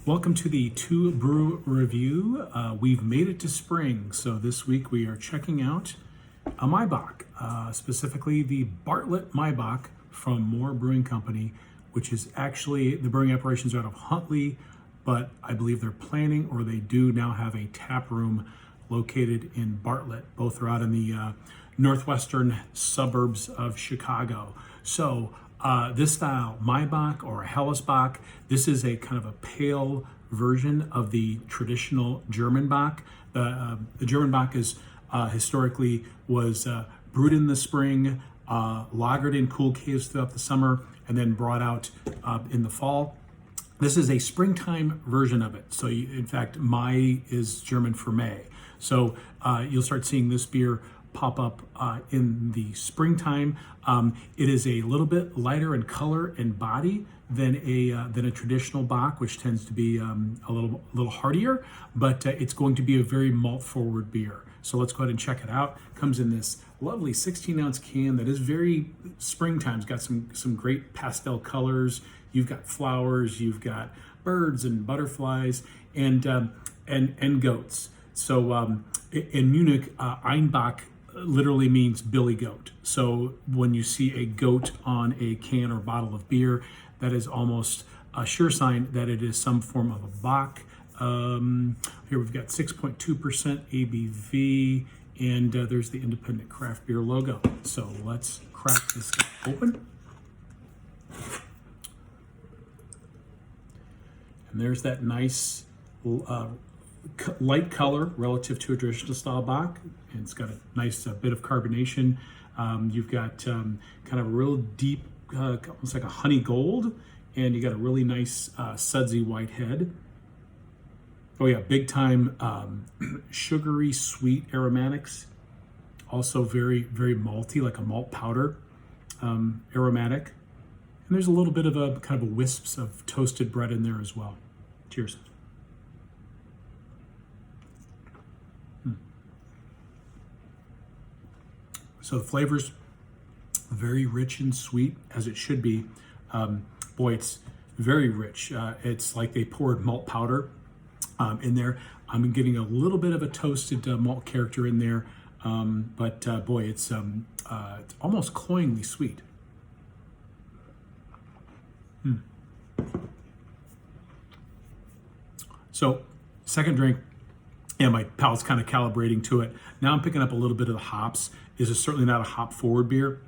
Welcome to the TUE Brew Review. We've made it to spring, so this week we are checking out a Bock, specifically the Bartlett Bock from Brewing Company, which is actually, the brewing operations are out of Huntley, but I believe they're planning, or they do now have a tap room located in Bartlett. Both are out in the northwestern suburbs of Chicago. So this style, Bock or Helles Bock, this is a kind of a pale version of the traditional German Bock. The German Bock is historically was brewed in the spring, lagered in cool caves throughout the summer, and then brought out in the fall. This is a springtime version of it. So in fact, Mai is German for May. So you'll start seeing this beer pop up in the springtime. It is a little bit lighter in color and body than a traditional Bock, which tends to be a little heartier, but it's going to be a very malt forward beer. So let's go ahead and check it out. Comes in this lovely 16-ounce can that is very springtime. It's got some great pastel colors. You've got flowers, you've got birds and butterflies, and goats. So in Munich, Einbach literally means billy goat. So when you see a goat on a can or bottle of beer, that is almost a sure sign that it is some form of a Bock. Here we've got 6.2% ABV, and there's the independent craft beer logo. So let's crack this open. And there's that nice light color relative to a traditional style Bock. And it's got a nice bit of carbonation. You've got kind of a real deep, almost like a honey gold, and you got a really nice sudsy white head. Oh yeah, big time sugary, sweet aromatics. Also very, very malty, like a malt powder aromatic. And there's a little bit of a kind of a wisps of toasted bread in there as well. Cheers. So the flavors, very rich and sweet, as it should be. Boy, it's very rich. It's like they poured malt powder in there. I'm getting a little bit of a toasted malt character in there, but boy, it's almost cloyingly sweet. So, second drink, and my palate's kind of calibrating to it. Now I'm picking up a little bit of the hops. This is certainly not a hop forward beer.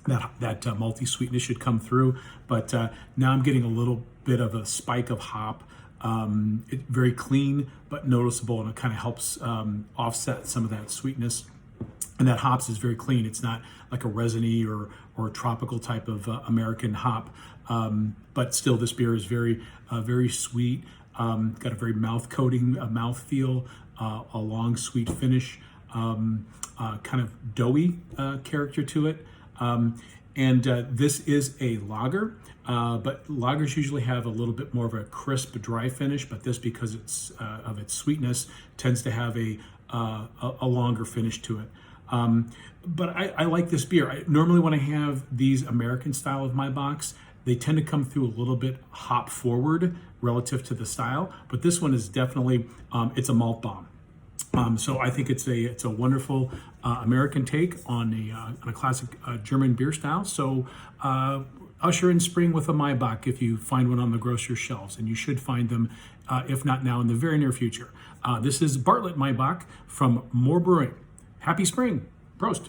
That malty sweetness should come through, but now I'm getting a little bit of a spike of hop. Very clean, but noticeable, and it kind of helps offset some of that sweetness. And that hops is very clean. It's not like a resiny or a tropical type of American hop, but still this beer is very, very sweet. Got a very mouth-coating mouth feel, a long sweet finish, kind of doughy character to it. And this is a lager, but lagers usually have a little bit more of a crisp, dry finish, but this, because it's of its sweetness, tends to have a longer finish to it. But I like this beer. Normally when I have these American style of Bocks, they tend to come through a little bit hop forward relative to the style, but this one is definitely, it's a malt bomb. So I think it's a wonderful American take on a classic German beer style. So usher in spring with a Bock if you find one on the grocer's shelves, and you should find them, if not now, in the very near future. This is Bartlett Bock from Brewing. Happy spring. Prost.